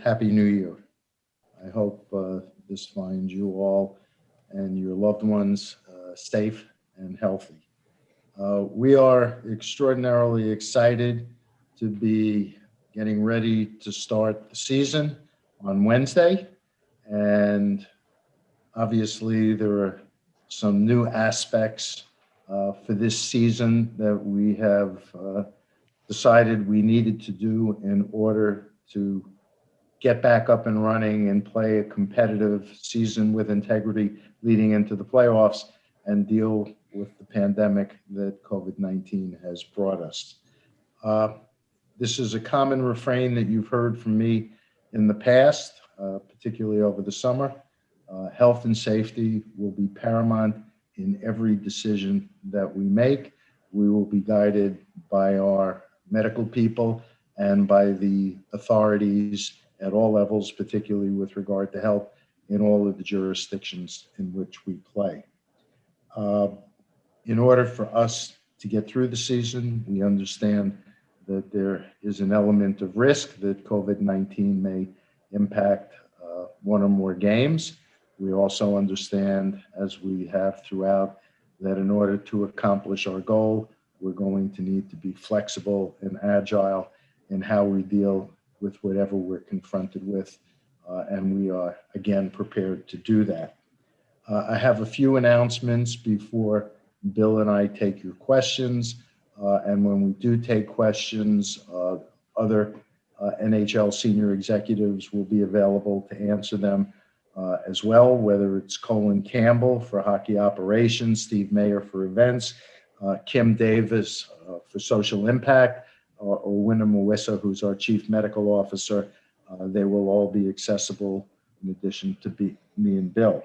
Happy New Year. I hope this finds you all and your loved ones safe and healthy. We are extraordinarily excited to be getting ready to start the season on Wednesday. And obviously, there are some new aspects for this season that we have decided we needed to do in order to get back up and running and play a competitive season with integrity leading into the playoffs and deal with the pandemic that COVID-19 has brought us. This is a common refrain that you've heard from me in the past, particularly over the summer. Health and safety will be paramount in every decision that we make. We will be guided by our medical people and by the authorities at all levels, particularly with regard to health in all of the jurisdictions in which we play. In order for us to get through the season, we understand that there is an element of risk that COVID-19 may impact one or more games. We also understand, as we have throughout, that in order to accomplish our goal, we're going to need to be flexible and agile in how we deal with whatever we're confronted with, and we are, again, prepared to do that. I have a few announcements before Bill and I take your questions, and when we do take questions, other NHL senior executives will be available to answer them as well, whether it's Colin Campbell for hockey operations, Steve Mayer for events, Kim Davis for social impact, or Wyndham Mawissa, who's our chief medical officer. They will all be accessible in addition to me and Bill.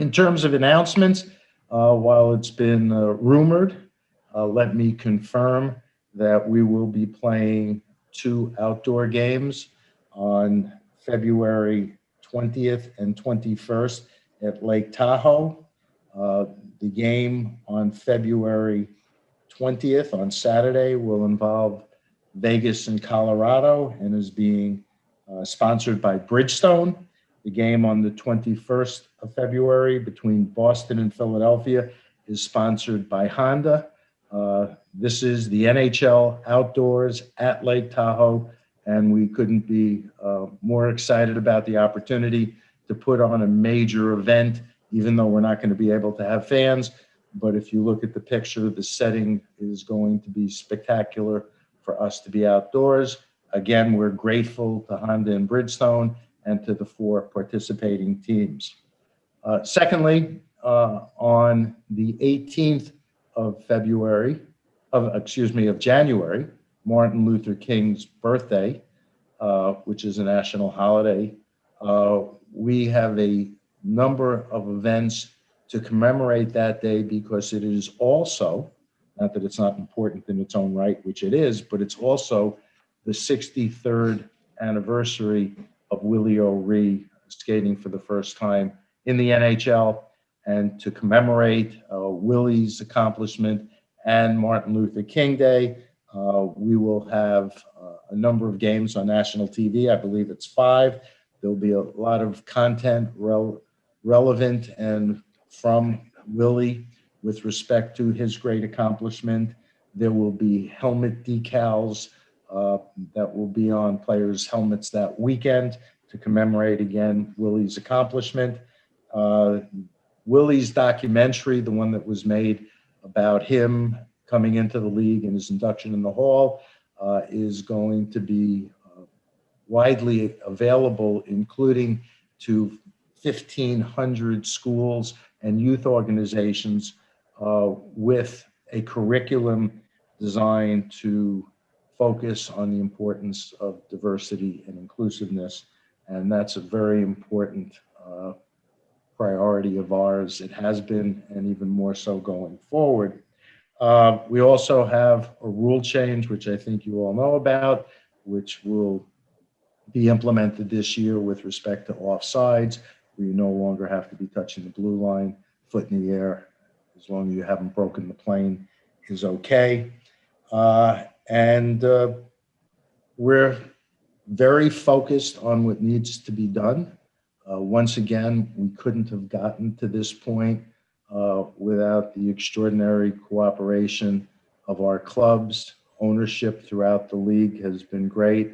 In terms of announcements, while it's been rumored, let me confirm that we will be playing 2 outdoor games on February 20th and 21st at Lake Tahoe. The game on February 20th, on Saturday, will involve Vegas and Colorado and is being sponsored by Bridgestone. The game on the 21st of February between Boston and Philadelphia is sponsored by Honda. This is the NHL outdoors at Lake Tahoe, and we couldn't be more excited about the opportunity to put on a major event, even though we're not going to be able to have fans. But if you look at the picture, the setting is going to be spectacular for us to be outdoors. Again, we're grateful to Honda and Bridgestone and to the 4 participating teams. Secondly, on the 18th of January, Martin Luther King's birthday, which is a national holiday, we have a number of events to commemorate that day, because it is also, not that it's not important in its own right, which it is, but it's also the 63rd anniversary of Willie O'Ree skating for the first time in the NHL. And to commemorate Willie's accomplishment and Martin Luther King Day, we will have a number of games on national TV. I believe it's 5. There'll be a lot of content relevant and from Willie with respect to his great accomplishment. There will be helmet decals that will be on players' helmets that weekend to commemorate, again, Willie's accomplishment. Willie's documentary, the one that was made about him coming into the league and his induction in the Hall, is going to be widely available, including to 1,500 schools and youth organizations with a curriculum designed to focus on the importance of diversity and inclusiveness. And that's a very important priority of ours. It has been, and even more so going forward. We also have a rule change, which I think you all know about, which will be implemented this year with respect to offsides. We no longer have to be touching the blue line, foot in the air, as long as you haven't broken the plane is okay. And we're very focused on what needs to be done. Once again, we couldn't have gotten to this point without the extraordinary cooperation of our clubs. Ownership throughout the league has been great.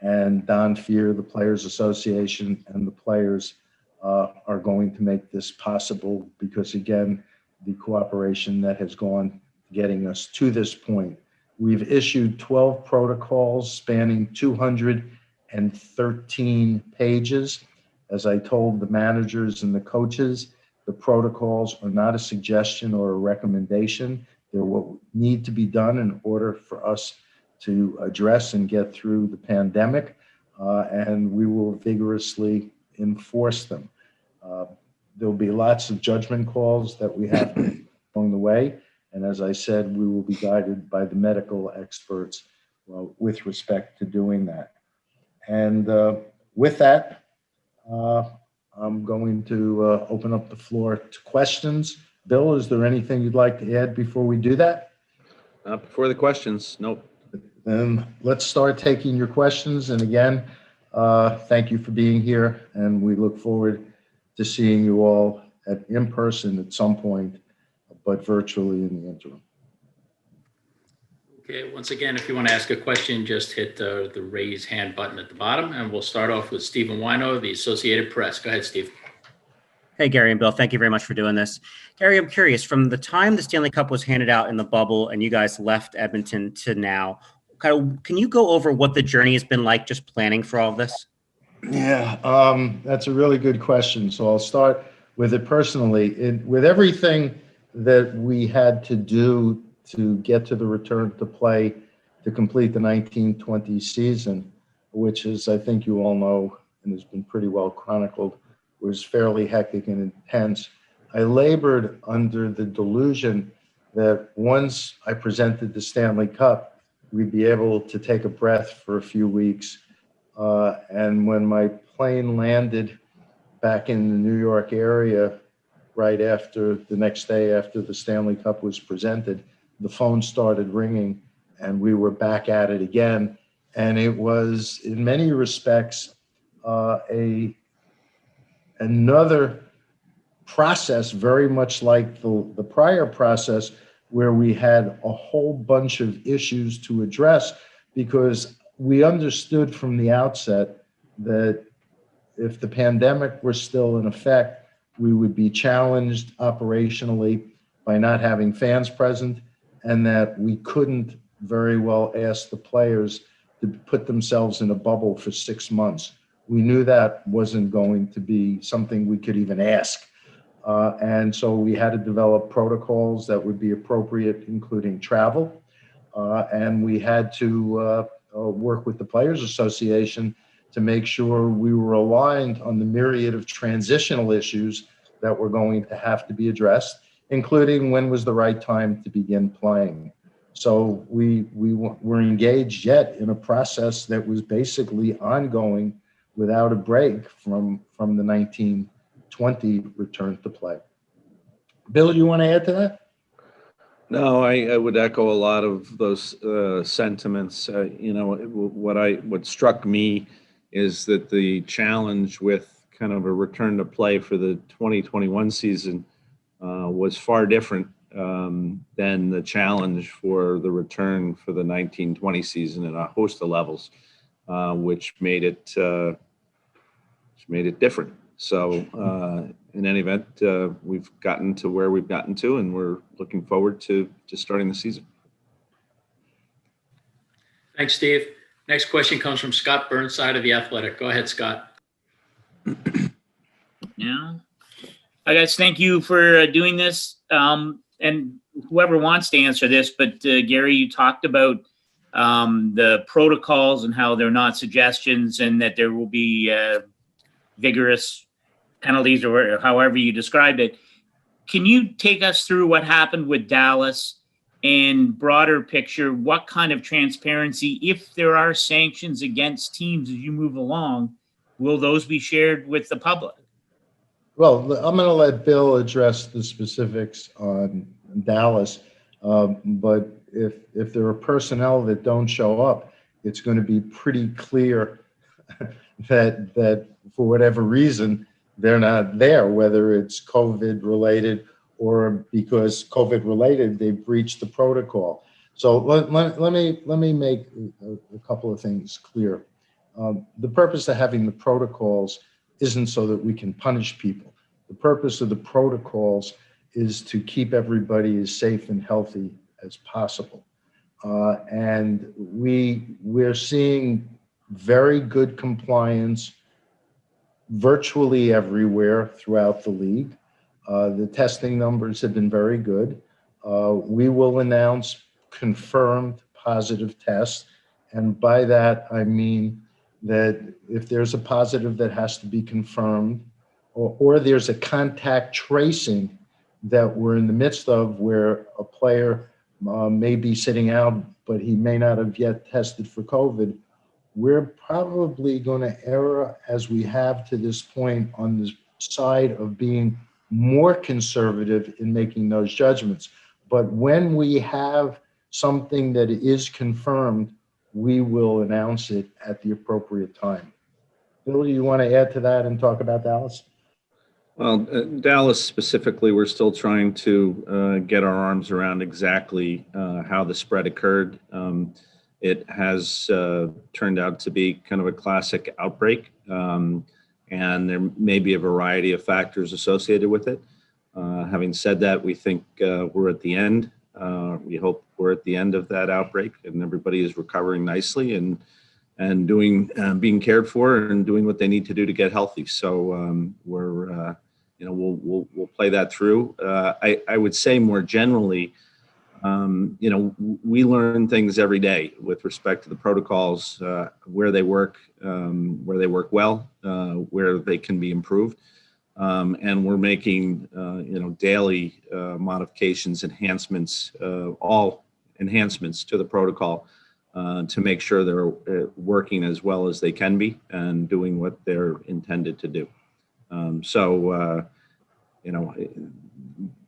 And Don Fear, the Players Association, and the players are going to make this possible because, again, the cooperation that has gone getting us to this point. We've issued 12 protocols spanning 213 pages. As I told the managers and the coaches, the protocols are not a suggestion or a recommendation. They're what need to be done in order for us to address and get through the pandemic, and we will vigorously enforce them. There'll be lots of judgment calls that we have along the way, and as I said, we will be guided by the medical experts with respect to doing that. And with that, I'm going to open up the floor to questions. Bill, is there anything you'd like to add before we do that? Before the questions, nope. Then let's start taking your questions. And again, thank you for being here. And we look forward to seeing you all in person at some point, but virtually in the interim. Okay, once again, if you want to ask a question, just hit the raise hand button at the bottom, and we'll start off with Stephen Wino, the Associated Press. Go ahead, Steve. Hey, Gary and Bill, thank you very much for doing this. Gary, I'm curious, from the time the Stanley Cup was handed out in the bubble and you guys left Edmonton to now, can you go over what the journey has been like just planning for all of this? Yeah, that's a really good question. So I'll start with it personally. With everything that we had to do to get to the return to play to complete the 1920 season, which is, I think you all know, and has been pretty well chronicled, was fairly hectic and intense. I labored under the delusion that once I presented the Stanley Cup, we'd be able to take a breath for a few weeks. And when my plane landed back in the New York area, right after the next day after the Stanley Cup was presented, the phone started ringing and we were back at it again. And it was, in many respects, another process, very much like the prior process, where we had a whole bunch of issues to address, because we understood from the outset that if the pandemic were still in effect, we would be challenged operationally by not having fans present, and that we couldn't very well ask the players to put themselves in a bubble for 6 months. We knew that wasn't going to be something we could even ask. And so we had to develop protocols that would be appropriate, including travel. And we had to work with the Players Association to make sure we were aligned on the myriad of transitional issues that were going to have to be addressed, including when was the right time to begin playing. So we were engaged yet in a process that was basically ongoing without a break from the 1920 return to play. Bill, you want to add to that? No, I would echo a lot of those sentiments. What struck me is that the challenge with kind of a return to play for the 2021 season was far different than the challenge for the return for the 1920 season in a host of levels, which made it different. So in any event, we've gotten to where we've gotten to, and we're looking forward to starting the season. Thanks, Steve. Next question comes from Scott Burnside of The Athletic. Go ahead, Scott. Yeah. Hi, guys. Thank you for doing this. And whoever wants to answer this, but Gary, you talked about the protocols and how they're not suggestions and that there will be vigorous penalties, or however you described it. Can you take us through what happened with Dallas and broader picture? What kind of transparency, if there are sanctions against teams as you move along, will those be shared with the public? Well, I'm going to let Bill address the specifics on Dallas, but if there are personnel that don't show up, it's going to be pretty clear that for whatever reason, they're not there, whether it's COVID related or because COVID related, they've breached the protocol. So let me make a couple of things clear. The purpose of having the protocols isn't so that we can punish people. The purpose of the protocols is to keep everybody as safe and healthy as possible. And we're seeing very good compliance virtually everywhere throughout the league. The testing numbers have been very good. We will announce confirmed positive tests. And by that, I mean that if there's a positive that has to be confirmed, or there's a contact tracing that we're in the midst of where a player may be sitting out, but he may not have yet tested for COVID, we're probably going to err, as we have to this point, on the side of being more conservative in making those judgments. But when we have something that is confirmed, we will announce it at the appropriate time. Bill, you want to add to that and talk about Dallas? Well, Dallas specifically, we're still trying to get our arms around exactly how the spread occurred. It has turned out to be kind of a classic outbreak, and there may be a variety of factors associated with it. Having said that, we think we're at the end. We hope we're at the end of that outbreak, and everybody is recovering nicely and doing being cared for and doing what they need to do to get healthy. So we're we'll play that through. I would say more generally, we learn things every day with respect to the protocols, where they work well, where they can be improved. And we're making, daily modifications, enhancements, all enhancements to the protocol to make sure they're working as well as they can be and doing what they're intended to do.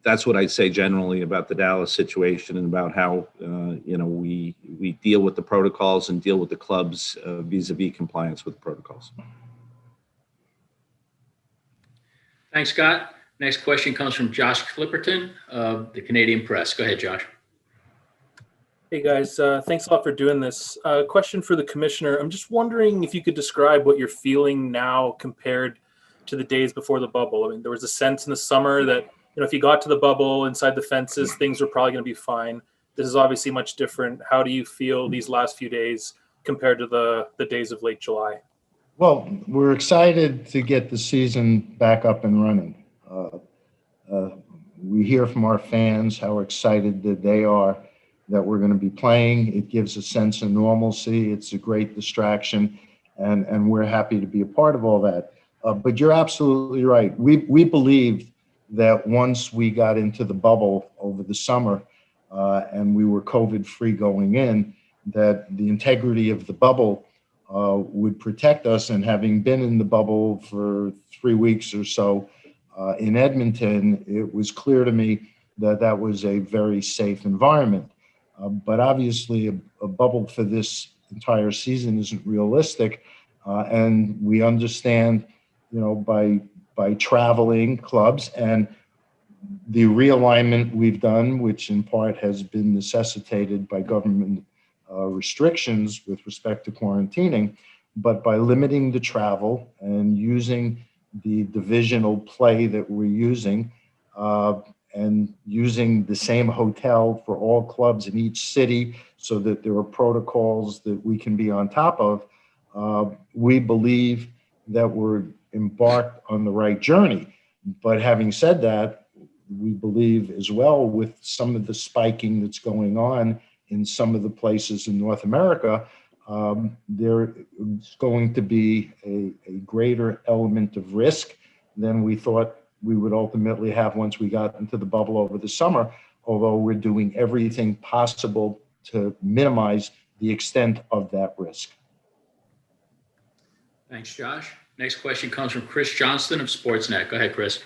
That's what I'd say generally about the Dallas situation and about how, we deal with the protocols and deal with the clubs vis-a-vis compliance with protocols. Thanks, Scott. Next question comes from Josh Clipperton of the Canadian Press. Go ahead, Josh. Hey guys, thanks a lot for doing this. Question for the commissioner. I'm just wondering if you could describe what you're feeling now compared to the days before the bubble. I mean, there was a sense in the summer that, if you got to the bubble inside the fences, things were probably going to be fine. This is obviously much different. How do you feel these last few days compared to the days of late July? Well, we're excited to get the season back up and running. We hear from our fans how excited that they are that we're going to be playing. It gives a sense of normalcy. It's a great distraction, and we're happy to be a part of all that. But you're absolutely right. We believed that once we got into the bubble over the summer and we were COVID-free going in, that the integrity of the bubble would protect us. And having been in the bubble for 3 weeks or so in Edmonton, it was clear to me that that was a very safe environment. But obviously, a bubble for this entire season isn't realistic. And we understand, by traveling clubs and the realignment we've done, which in part has been necessitated by government restrictions with respect to quarantining, but by limiting the travel and using the divisional play that we're using and using the same hotel for all clubs in each city so that there are protocols that we can be on top of, we believe that we're embarked on the right journey. But having said that, we believe as well with some of the spiking that's going on in some of the places in North America, there is going to be a greater element of risk than we thought we would ultimately have once we got into the bubble over the summer, although we're doing everything possible to minimize the extent of that risk. Thanks, Josh. Next question comes from Chris Johnston of Sportsnet. Go ahead, Chris.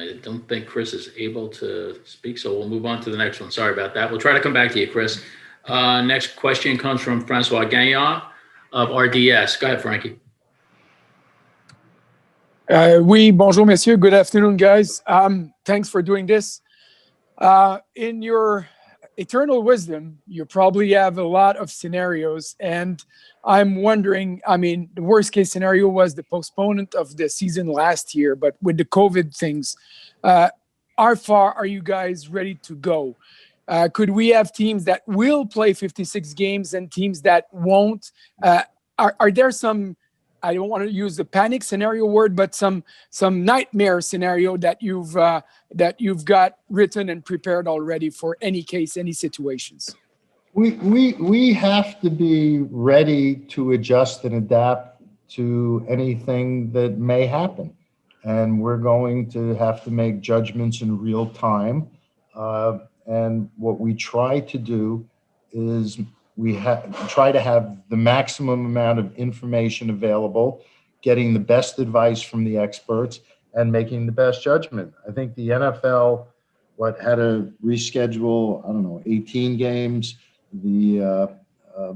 I don't think Chris is able to speak, so we'll move on to the next one. Sorry about that. We'll try to come back to you, Chris. Next question comes from Francois Gagnon of RDS. Go ahead, Frankie. Oui, bonjour, messieurs. Good afternoon, guys. Thanks for doing this. In your eternal wisdom, you probably have a lot of scenarios, and I'm wondering, I mean, the worst case scenario was the postponement of the season last year, but with the COVID things, how far are you guys ready to go? Could we have teams that will play 56 games and teams that won't? Are there some, I don't want to use the panic scenario word, but some nightmare scenario that you've got written and prepared already for any case, any situations? We have to be ready to adjust and adapt to anything that may happen. And we're going to have to make judgments in real time. And what we try to do is try to have the maximum amount of information available, getting the best advice from the experts, and making the best judgment. I think the NFL, had to reschedule, 18 games. The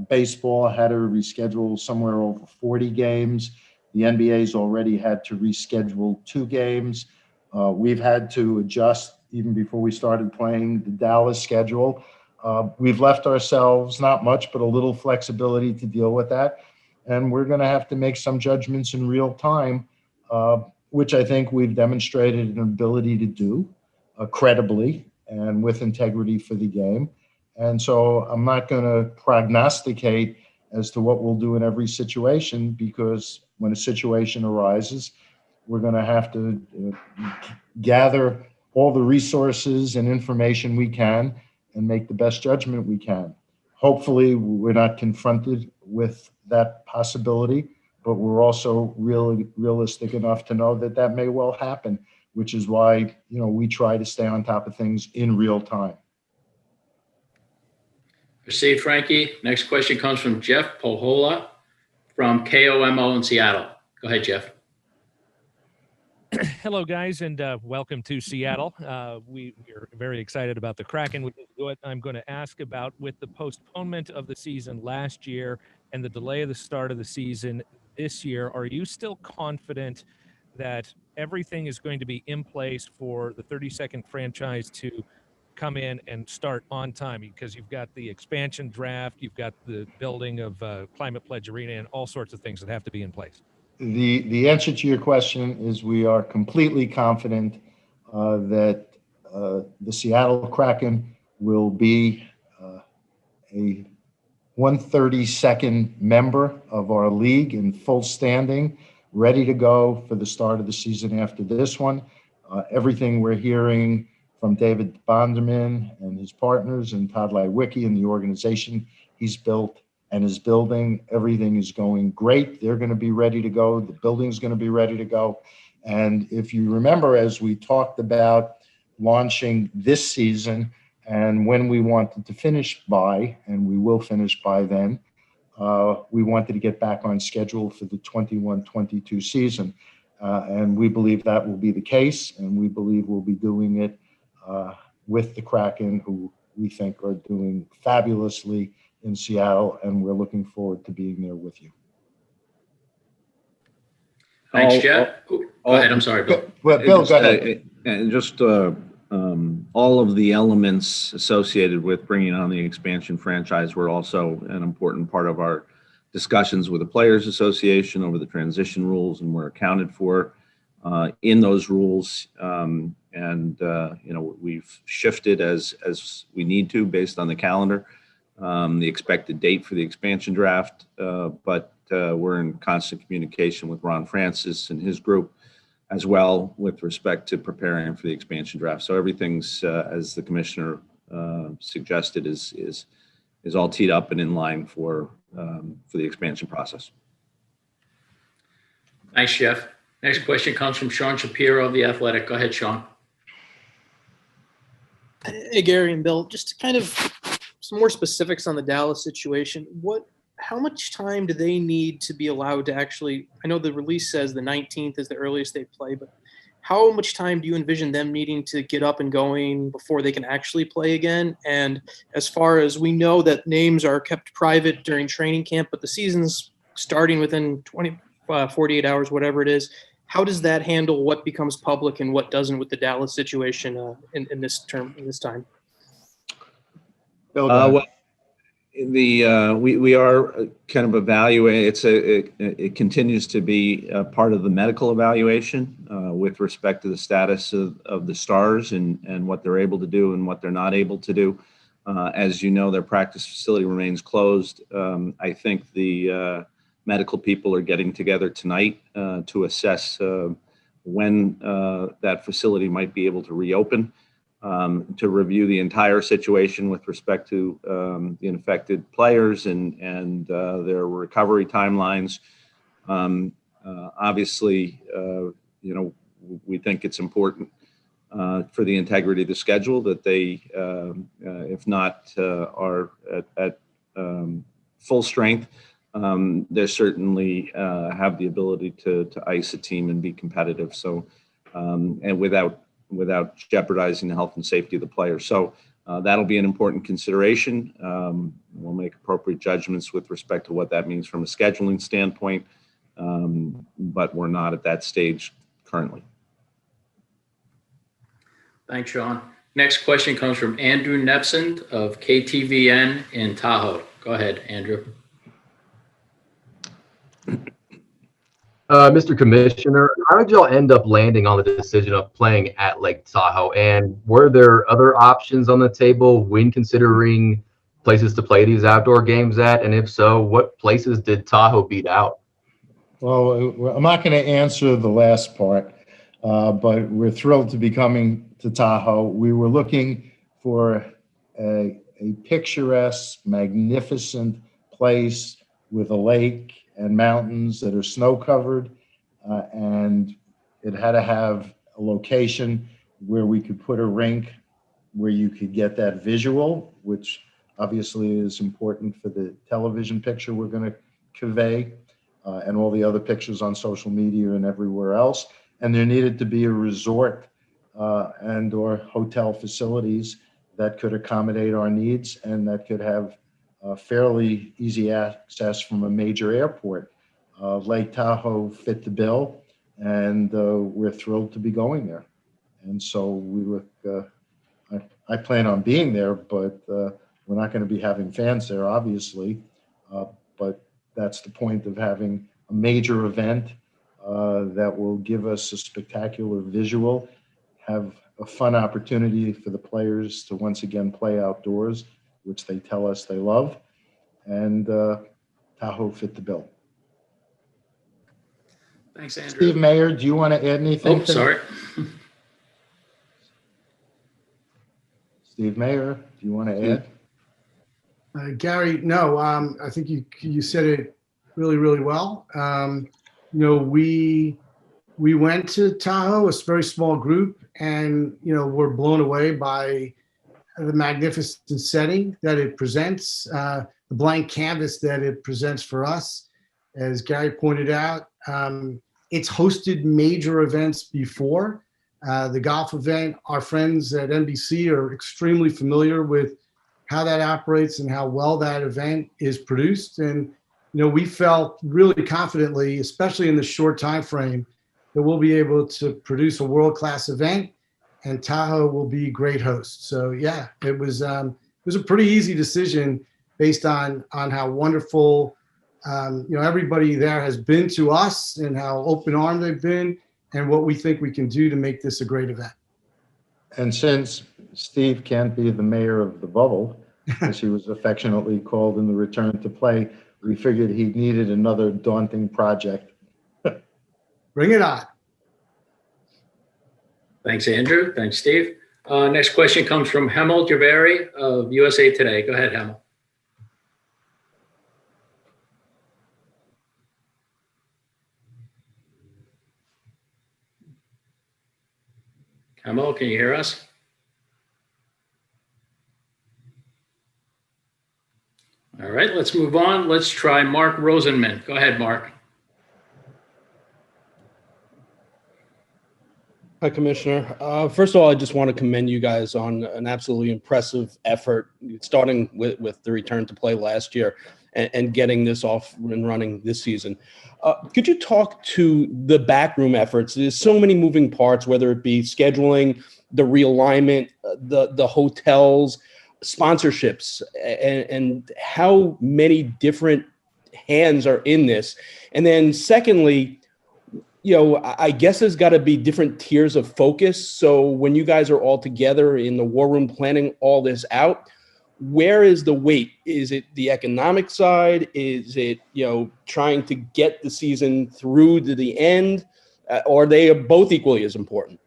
baseball had to reschedule somewhere over 40 games. The NBA's already had to reschedule 2 games. We've had to adjust even before we started playing the Dallas schedule. We've left ourselves not much, but a little flexibility to deal with that. And we're going to have to make some judgments in real time, which I think we've demonstrated an ability to do credibly and with integrity for the game. And so I'm not going to prognosticate as to what we'll do in every situation, because when a situation arises, we're going to have to gather all the resources and information we can and make the best judgment we can. Hopefully, we're not confronted with that possibility, but we're also really realistic enough to know that that may well happen, which is why, we try to stay on top of things in real time. Proceed, Frankie. Next question comes from Jeff Pohola from KOMO in Seattle. Go ahead, Jeff. Hello, guys, and welcome to Seattle. We're very excited about the Kraken, which is what I'm going to ask about with the postponement of the season last year and the delay of the start of the season this year. Are you still confident that everything is going to be in place for the 32nd franchise to come in and start on time? Because you've got the expansion draft, you've got the building of Climate Pledge Arena, and all sorts of things that have to be in place. The answer to your question is we are completely confident that the Seattle Kraken will be a 132nd member of our league in full standing, ready to go for the start of the season after this one. Everything we're hearing from David Bonderman and his partners and Todd Lywicki and the organization he's built and is building, everything is going great. They're going to be ready to go. The building's going to be ready to go. And if you remember, as we talked about launching this season and when we wanted to finish by, and we will finish by then, we wanted to get back on schedule for the 21-22 season. And we believe that will be the case. And we believe we'll be doing it with the Kraken, who we think are doing fabulously in Seattle, and we're looking forward to being there with you. Thanks, Jeff. Go ahead. I'm sorry, Bill. Bill, go ahead. And just all of the elements associated with bringing on the expansion franchise were also an important part of our discussions with the Players Association over the transition rules, and were accounted for in those rules. We've shifted as we need to based on the calendar, the expected date for the expansion draft, but we're in constant communication with Ron Francis and his group as well with respect to preparing for the expansion draft. So everything's, as the commissioner suggested, is all teed up and in line for the expansion process. Thanks, Jeff. Next question comes from Sean Shapiro of The Athletic. Go ahead, Sean. Hey, Gary and Bill, just kind of some more specifics on the Dallas situation. How much time do they need to be allowed to actually, I know the release says the 19th is the earliest they play, but how much time do you envision them needing to get up and going before they can actually play again? And as far as we know that names are kept private during training camp, but the season's starting within 48 hours, whatever it is, how does that handle what becomes public and what doesn't with the Dallas situation in this time? Bill, go ahead. Well, we are kind of evaluating. It continues to be a part of the medical evaluation with respect to the status of the stars and what they're able to do and what they're not able to do. As you know, their practice facility remains closed. I think the medical people are getting together tonight to assess when that facility might be able to reopen. To review the entire situation with respect to the infected players and their recovery timelines. Obviously, we think it's important for the integrity of the schedule that they, if not are at full strength, they certainly have the ability to ice a team and be competitive. So, and without jeopardizing the health and safety of the players. So that'll be an important consideration. We'll make appropriate judgments with respect to what that means from a scheduling standpoint, but we're not at that stage currently. Thanks, Sean. Next question comes from Andrew Nepson of KTVN in Tahoe. Go ahead, Andrew. Mr. Commissioner, how did y'all end up landing on the decision of playing at Lake Tahoe? And were there other options on the table when considering places to play these outdoor games at? And if so, what places did Tahoe beat out? Well, I'm not going to answer the last part, but we're thrilled to be coming to Tahoe. We were looking for a picturesque, magnificent place with a lake and mountains that are snow covered, and it had to have a location where we could put a rink where you could get that visual, which obviously is important for the television picture we're going to convey, and all the other pictures on social media and everywhere else. And there needed to be a resort and or hotel facilities that could accommodate our needs and that could have fairly easy access from a major airport. Lake Tahoe fit the bill, and we're thrilled to be going there. And so we look, I plan on being there, but we're not going to be having fans there, obviously. But that's the point of having a major event that will give us a spectacular visual, have a fun opportunity for the players to once again play outdoors, which they tell us they love, and Tahoe fit the bill. Thanks, Andrew. Steve Mayer, do you want to add anything? Oh, sorry. Steve Mayer, do you want to add? Gary, no, I think you said it really, really well. We went to Tahoe, a very small group, and we're blown away by the magnificent setting that it presents, the blank canvas that it presents for us. As Gary pointed out, it's hosted major events before. The golf event, our friends at NBC are extremely familiar with how that operates and how well that event is produced. And, we felt really confidently, especially in the short time frame, that we'll be able to produce a world-class event, and Tahoe will be great hosts. So yeah, it was a pretty easy decision based on how wonderful everybody there has been to us and how open-armed they've been and what we think we can do to make this a great event. And since Steve can't be the mayor of the bubble, as he was affectionately called in the return to play, we figured he needed another daunting project. Bring it on. Thanks, Andrew. Thanks, Steve. Next question comes from Hemel Javeri of USA Today. Go ahead, Hemel. Hemel, can you hear us? All right, let's move on. Let's try Mark Rosenman. Go ahead, Mark. Hi, Commissioner. First of all, I just want to commend you guys on an absolutely impressive effort, starting with the return to play last year and getting this off and running this season. Could you talk to the backroom efforts? There's so many moving parts, whether it be scheduling, the realignment, the hotels, sponsorships, and how many different hands are in this. And then secondly, I guess there's got to be different tiers of focus. So when you guys are all together in the war room planning all this out, where is the weight? Is it the economic side? Is it, trying to get the season through to the end? Or are they both equally as important?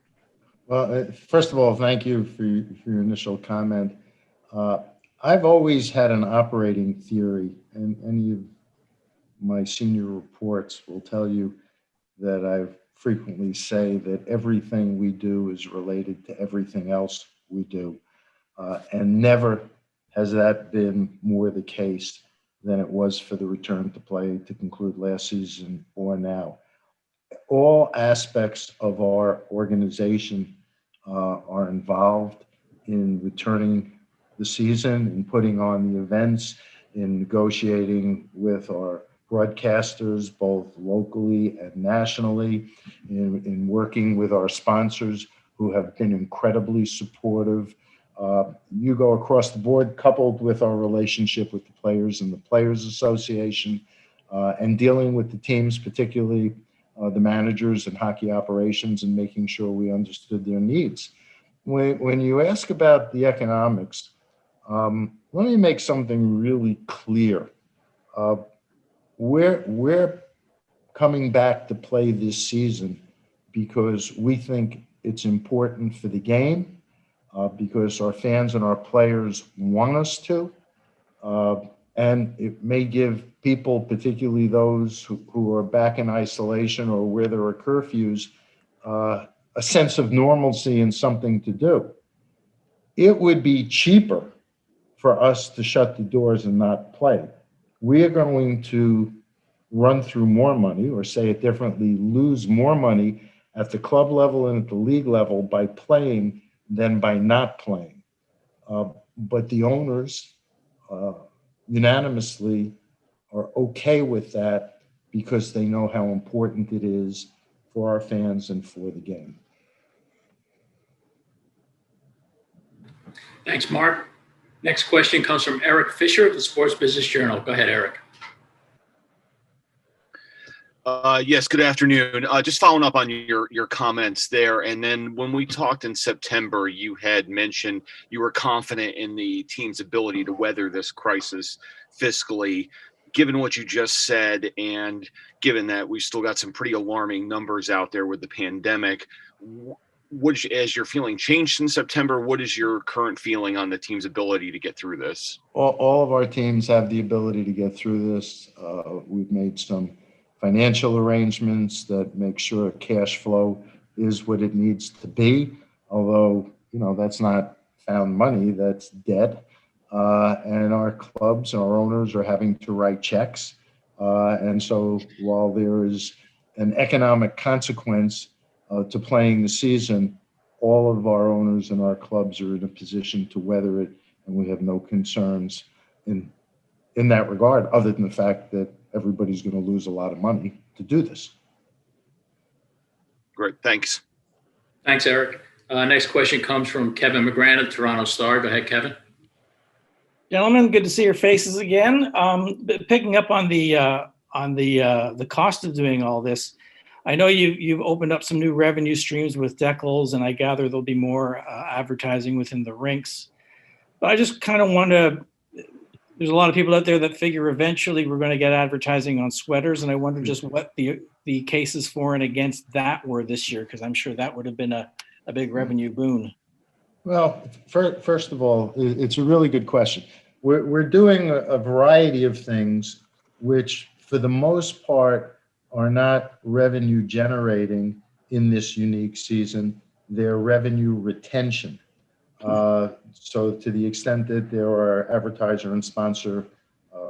Well, first of all, thank you for your initial comment. I've always had an operating theory, and any of my senior reports will tell you that I frequently say that everything we do is related to everything else we do. And never has that been more the case than it was for the return to play to conclude last season or now. All aspects of our organization are involved in returning the season, in putting on the events, in negotiating with our broadcasters, both locally and nationally, in working with our sponsors who have been incredibly supportive. You go across the board, coupled with our relationship with the players and the Players Association, and dealing with the teams, particularly the managers and hockey operations, and making sure we understood their needs. When you ask about the economics, let me make something really clear. We're coming back to play this season because we think it's important for the game, because our fans and our players want us to, and it may give people, particularly those who are back in isolation or where there are curfews, a sense of normalcy and something to do. It would be cheaper for us to shut the doors and not play. We are going to run through more money, or say it differently, lose more money at the club level and at the league level by playing than by not playing. But the owners unanimously are okay with that because they know how important it is for our fans and for the game. Thanks, Mark. Next question comes from Eric Fisher of the Sports Business Journal. Go ahead, Eric. Yes, good afternoon. Just following up on your comments there. And then when we talked in September, you had mentioned you were confident in the team's ability to weather this crisis fiscally. Given what you just said, and given that we still got some pretty alarming numbers out there with the pandemic, as your feeling changed in September, what is your current feeling on the team's ability to get through this? All of our teams have the ability to get through this. We've made some financial arrangements that make sure cash flow is what it needs to be, although, that's not found money, that's debt. And our clubs, our owners are having to write checks. And so while there is an economic consequence to playing the season, all of our owners and our clubs are in a position to weather it, and we have no concerns in that regard, other than the fact that everybody's going to lose a lot of money to do this. Great, thanks. Thanks, Eric. Next question comes from Kevin McGran of Toronto Star. Go ahead, Kevin. Gentlemen, good to see your faces again. Picking up on the cost of doing all this, I know you've opened up some new revenue streams with decals, and I gather there'll be more advertising within the rinks. But I just kind of want to. There's a lot of people out there that figure eventually we're going to get advertising on sweaters, and I wonder just what the cases for and against that were this year, because I'm sure that would have been a big revenue boon. Well, first of all, it's a really good question. We're doing a variety of things which, for the most part, are not revenue generating in this unique season. They're revenue retention. So to the extent that there are advertiser and sponsor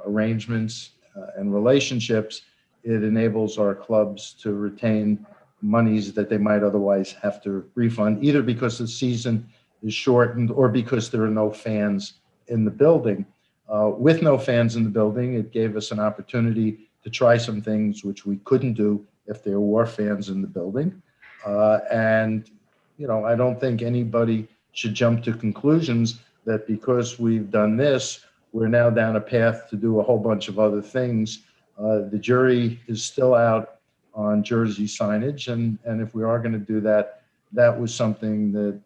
arrangements and relationships, it enables our clubs to retain monies that they might otherwise have to refund, either because the season is shortened or because there are no fans in the building. With no fans in the building, it gave us an opportunity to try some things which we couldn't do if there were fans in the building. And, I don't think anybody should jump to conclusions that because we've done this, we're now down a path to do a whole bunch of other things. The jury is still out on jersey signage, and if we are going to do that, that was something that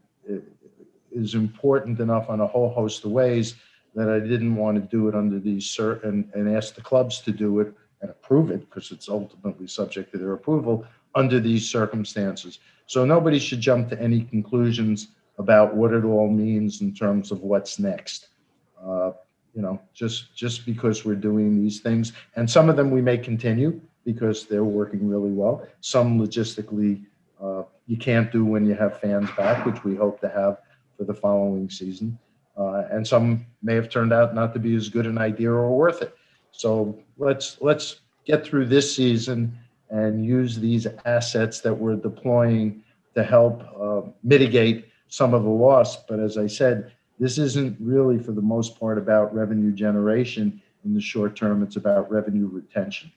is important enough on a whole host of ways that I didn't want to do it under these and ask the clubs to do it and approve it, because it's ultimately subject to their approval under these circumstances. So nobody should jump to any conclusions about what it all means in terms of what's next. Just because we're doing these things, and some of them we may continue because they're working really well. Some logistically you can't do when you have fans back, which we hope to have for the following season. And some may have turned out not to be as good an idea or worth it. So let's get through this season and use these assets that we're deploying to help mitigate some of the loss. But as I said, this isn't really, for the most part, about revenue generation in the short term. It's about revenue retention.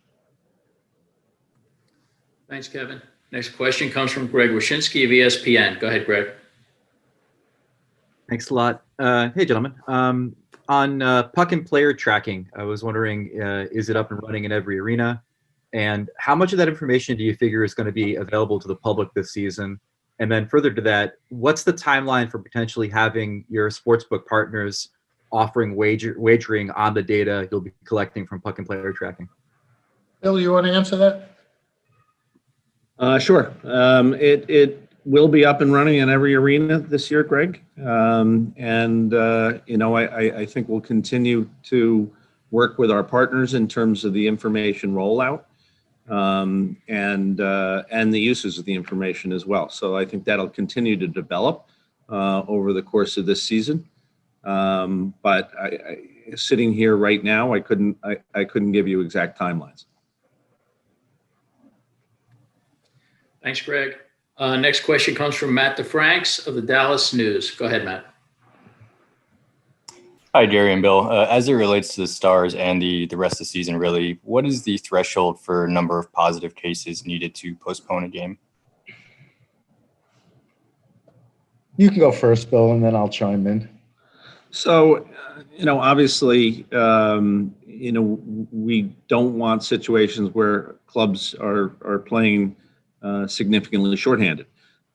Thanks, Kevin. Next question comes from Greg Wyshynski of ESPN. Go ahead, Greg. Thanks a lot. Hey, gentlemen. On puck and player tracking, I was wondering, is it up and running in every arena? And how much of that information do you figure is going to be available to the public this season? And then further to that, what's the timeline for potentially having your sportsbook partners offering wagering on the data you'll be collecting from puck and player tracking? Bill, you want to answer that? Sure. It will be up and running in every arena this year, Greg. I think we'll continue to work with our partners in terms of the information rollout and the uses of the information as well. So I think that'll continue to develop over the course of this season. But sitting here right now, I couldn't give you exact timelines. Thanks, Greg. Next question comes from Matt DeFranks of the Dallas News. Go ahead, Matt. Hi, Gary and Bill. As it relates to the Stars and the rest of the season, really, what is the threshold for number of positive cases needed to postpone a game? You can go first, Bill, and then I'll chime in. So, obviously, we don't want situations where clubs are playing significantly shorthanded.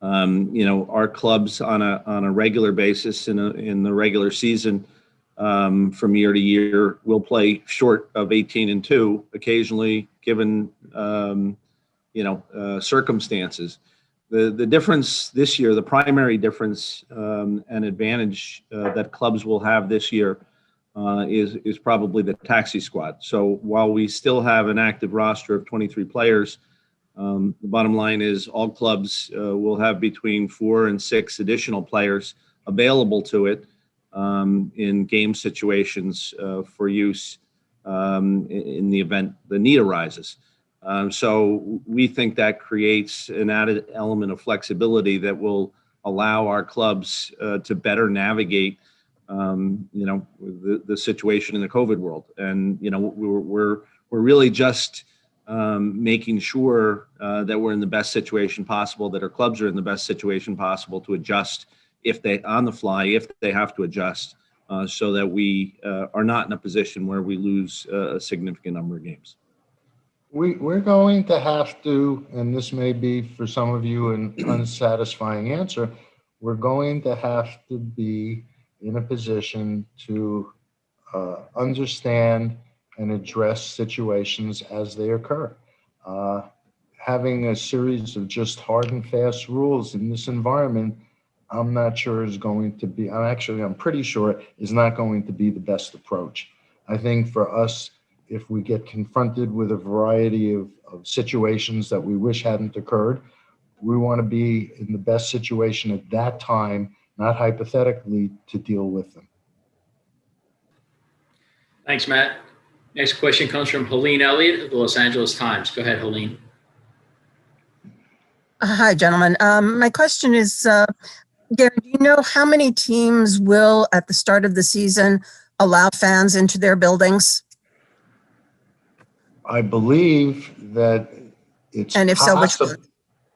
Our clubs on a regular basis in the regular season from year to year will play short of 18-2 occasionally, given circumstances. The difference this year, the primary difference and advantage that clubs will have this year is probably the taxi squad. So while we still have an active roster of 23 players, the bottom line is all clubs will have between 4 and 6 additional players available to it in game situations for use in the event the need arises. So we think that creates an added element of flexibility that will allow our clubs to better navigate, the situation in the COVID world. And we're really just making sure that we're in the best situation possible, that our clubs are in the best situation possible to adjust if they have to adjust, so that we are not in a position where we lose a significant number of games. We're going to have to, and this may be for some of you an unsatisfying answer, we're going to have to be in a position to understand and address situations as they occur. Having a series of just hard and fast rules in this environment, I'm not sure is going to be, I'm pretty sure is not going to be the best approach. I think for us, if we get confronted with a variety of situations that we wish hadn't occurred, we want to be in the best situation at that time, not hypothetically, to deal with them. Thanks, Matt. Next question comes from Helene Elliott of the Los Angeles Times. Go ahead, Helene. Hi, gentlemen. My question is, Gary, do you know how many teams will, at the start of the season, allow fans into their buildings? I believe that it's And if so, which possible.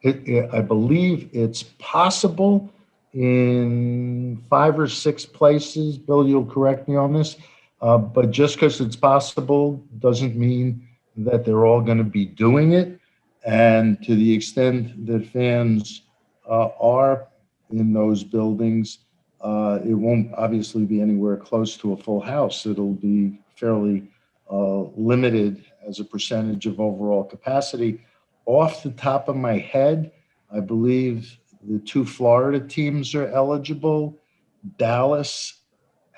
I believe it's possible in 5 or 6 places. Bill, you'll correct me on this. But just because it's possible doesn't mean that they're all going to be doing it. And to the extent that fans are in those buildings, it won't obviously be anywhere close to a full house. It'll be fairly limited as a percentage of overall capacity. Off the top of my head, I believe the 2 Florida teams are eligible, Dallas,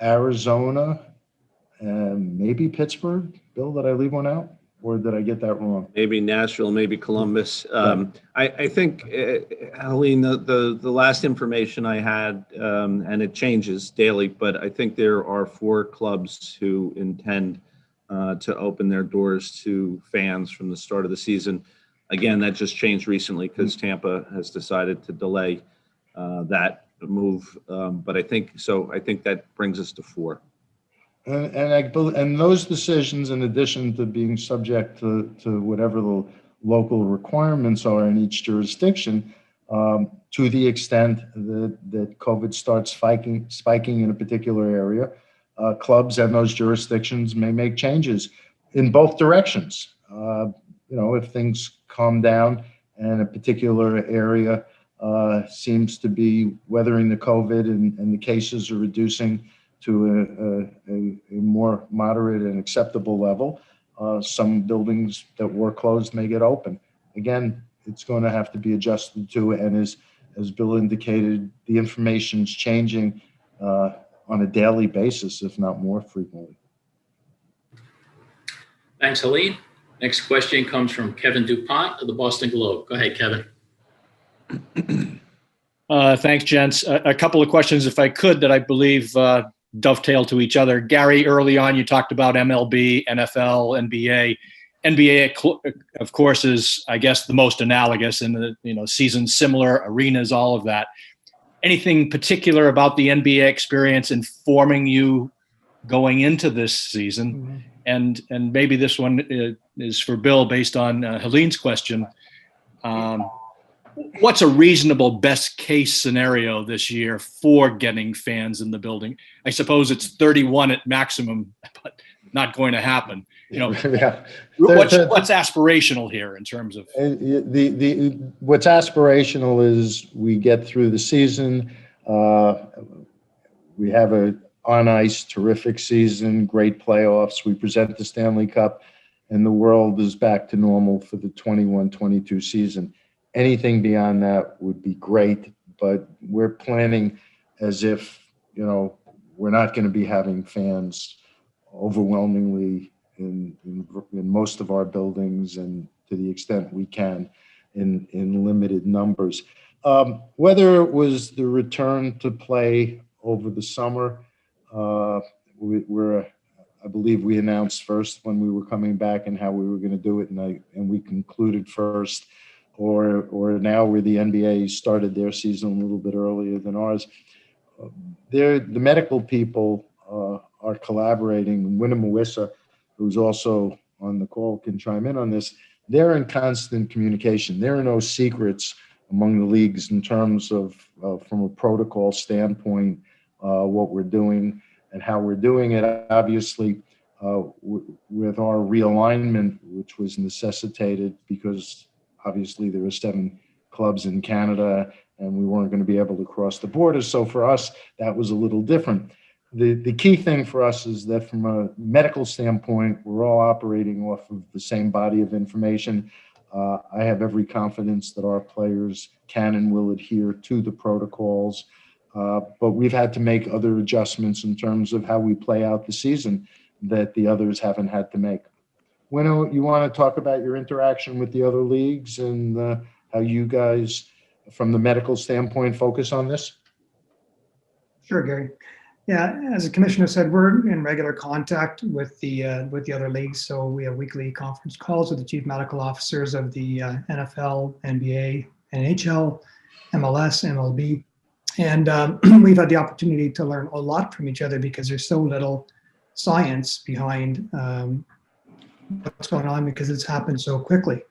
Arizona, and maybe Pittsburgh. Bill, did I leave one out? Or did I get that wrong? Maybe Nashville, maybe Columbus. I think, Helene, the last information I had, and it changes daily, but I think there are 4 clubs who intend to open their doors to fans from the start of the season. Again, that just changed recently because Tampa has decided to delay that move. But I think that brings us to 4. And those decisions, in addition to being subject to whatever the local requirements are in each jurisdiction, to the extent that COVID starts spiking in a particular area, clubs and those jurisdictions may make changes in both directions. If things calm down and a particular area seems to be weathering the COVID and the cases are reducing to a more moderate and acceptable level, some buildings that were closed may get open. Again, it's going to have to be adjusted to, and as Bill indicated, the information's changing on a daily basis, if not more frequently. Thanks, Helene. Next question comes from Kevin DuPont of the Boston Globe. Go ahead, Kevin. Thanks, gents. A couple of questions, if I could, that I believe dovetail to each other. Gary, early on, you talked about MLB, NFL, NBA. NBA, of course, is, I guess, the most analogous in the seasons similar, arenas, all of that. Anything particular about the NBA experience informing you going into this season? And maybe this one is for Bill, based on Helene's question. What's a reasonable best case scenario this year for getting fans in the building? I suppose it's 31 at maximum, but not going to happen. Yeah. What's aspirational here in terms of what's aspirational is we get through the season. We have a on ice terrific season, great playoffs. We present the Stanley Cup, and the world is back to normal for the 21-22 season. Anything beyond that would be great, but we're planning as if, we're not going to be having fans overwhelmingly in most of our buildings, and to the extent we can in limited numbers. Whether it was the return to play over the summer, I believe we announced first when we were coming back and how we were going to do it, and we concluded first. Or now where the NBA started their season a little bit earlier than ours. The medical people are collaborating. Winnamawissa, who's also on the call, can chime in on this. They're in constant communication. There are no secrets among the leagues in terms of, from a protocol standpoint, what we're doing and how we're doing it. Obviously, with our realignment, which was necessitated because obviously there were 7 clubs in Canada and we weren't going to be able to cross the border. So for us, that was a little different. The key thing for us is that from a medical standpoint, we're all operating off of the same body of information. I have every confidence that our players can and will adhere to the protocols, but we've had to make other adjustments in terms of how we play out the season that the others haven't had to make. Winno, you want to talk about your interaction with the other leagues and how you guys, from the medical standpoint, focus on this? Sure, Gary. Yeah, as the commissioner said, we're in regular contact with the other leagues. So we have weekly conference calls with the chief medical officers of the NFL, NBA, NHL, MLS, MLB. And we've had the opportunity to learn a lot from each other because there's so little science behind what's going on because it's happened so quickly.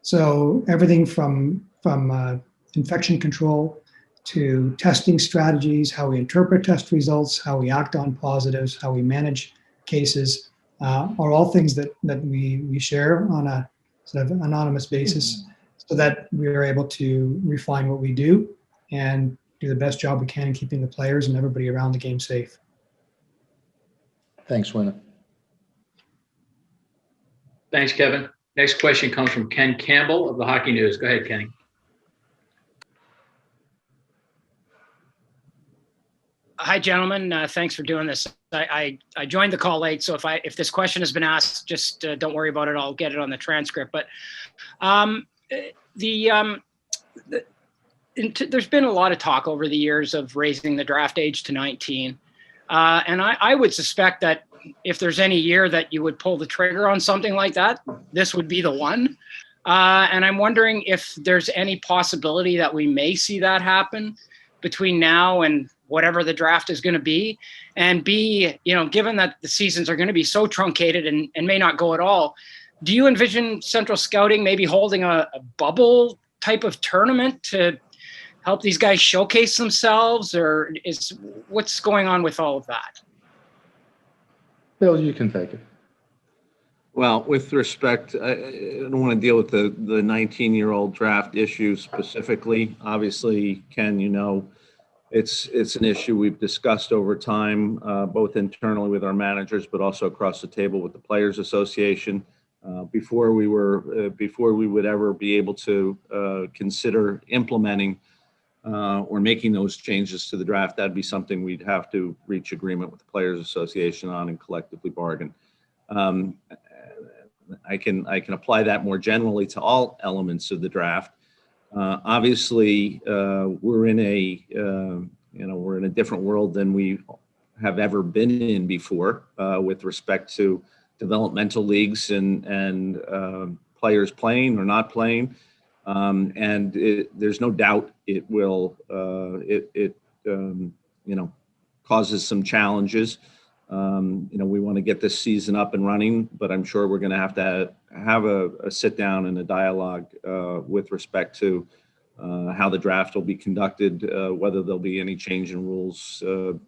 So everything from infection control to testing strategies, how we interpret test results, how we act on positives, how we manage cases, are all things that we share on a sort of anonymous basis so that we are able to refine what we do and do the best job we can in keeping the players and everybody around the game safe. Thanks, Winna. Thanks, Kevin. Next question comes from Ken Campbell of the Hockey News. Go ahead, Kenny. Hi, gentlemen. Thanks for doing this. I joined the call late, so if this question has been asked, just don't worry about it. I'll get it on the transcript. But there's been a lot of talk over the years of raising the draft age to 19, and I would suspect that if there's any year that you would pull the trigger on something like that, this would be the one. And I'm wondering if there's any possibility that we may see that happen between now and whatever the draft is going to be. And B, given that the seasons are going to be so truncated and may not go at all, do you envision Central Scouting maybe holding a bubble type of tournament to help these guys showcase themselves, or what's going on with all of that? Bill, you can take it. Well, with respect, I don't want to deal with the 19-year-old draft issue specifically. Obviously, Ken, it's an issue we've discussed over time, both internally with our managers, but also across the table with the Players Association. Before we would ever be able to consider implementing or making those changes to the draft, that'd be something we'd have to reach agreement with the Players Association on and collectively bargain. I can apply that more generally to all elements of the draft. Obviously, we're in a different world than we have ever been in before with respect to developmental leagues and players playing or not playing. And there's no doubt it will, causes some challenges. We want to get this season up and running, but I'm sure we're going to have a sit down and a dialogue with respect to how the draft will be conducted, whether there'll be any change in rules, and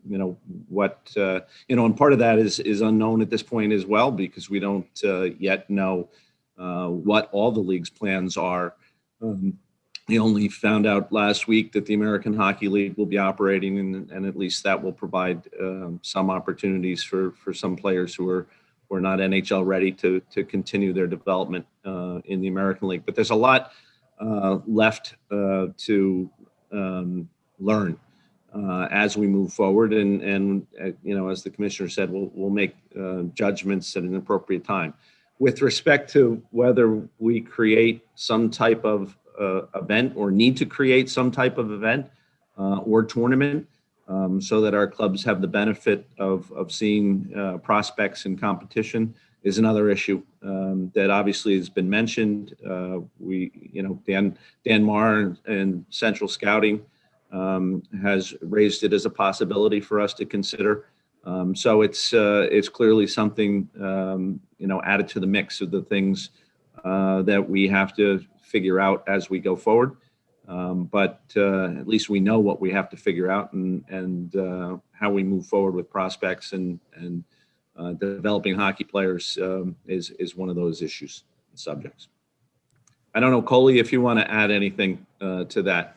part of that is unknown at this point as well, because we don't yet know what all the league's plans are. We only found out last week that the American Hockey League will be operating, and at least that will provide some opportunities for some players who are not NHL ready to continue their development in the American League. But there's a lot left to learn as we move forward, and as the commissioner said, we'll make judgments at an appropriate time. With respect to whether we create some type of event or need to create some type of event or tournament so that our clubs have the benefit of seeing prospects in competition is another issue that obviously has been mentioned. Dan Marr and Central Scouting has raised it as a possibility for us to consider. So it's clearly something added to the mix of the things that we have to figure out as we go forward. But at least we know what we have to figure out and how we move forward with prospects and developing hockey players is one of those issues and subjects. I don't know, Coley, if you want to add anything to that.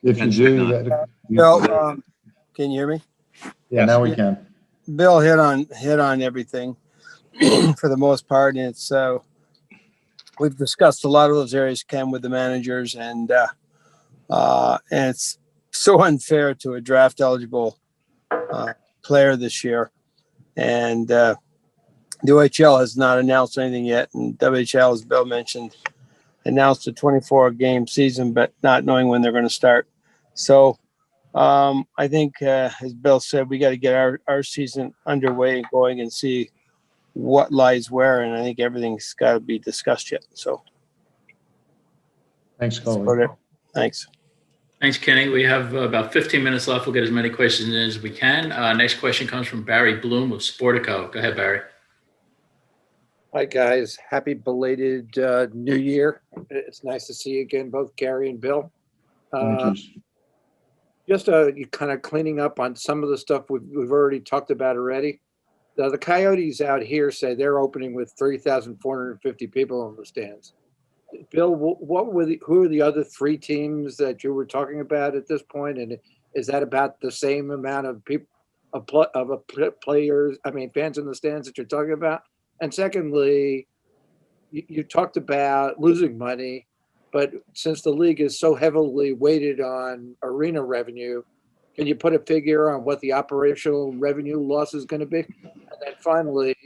If you do, Bill, can you hear me? Yeah, yes. Now we can. Bill hit on everything for the most part, and it's we've discussed a lot of those areas, Ken, with the managers, and it's so unfair to a draft eligible player this year, and the OHL has not announced anything yet, and WHL, as Bill mentioned, announced a 24-game season, but not knowing when they're going to start. So I think, as Bill said, we got to get our season underway and going and see what lies where, and I think everything's got to be discussed yet. So Thanks, that's Colin. about it. Thanks. Thanks, Kenny. We have about 15 minutes left. We'll get as many questions in as we can. Next question comes from Barry Bloom of Sportico. Go ahead, Barry. Hi, guys. Happy belated New Year. It's nice to see you again, both Gary and Bill. Thank you. Just you kind of cleaning up on some of the stuff we've already talked about already. The Coyotes out here say they're opening with 3,450 people in the stands. Bill, who are the other three teams that you were talking about at this point? And is that about the same amount of people, players, fans in the stands that you're talking about? And secondly, you talked about losing money, but since the league is so heavily weighted on arena revenue, can you put a figure on what the operational revenue loss is going to be? And then finally,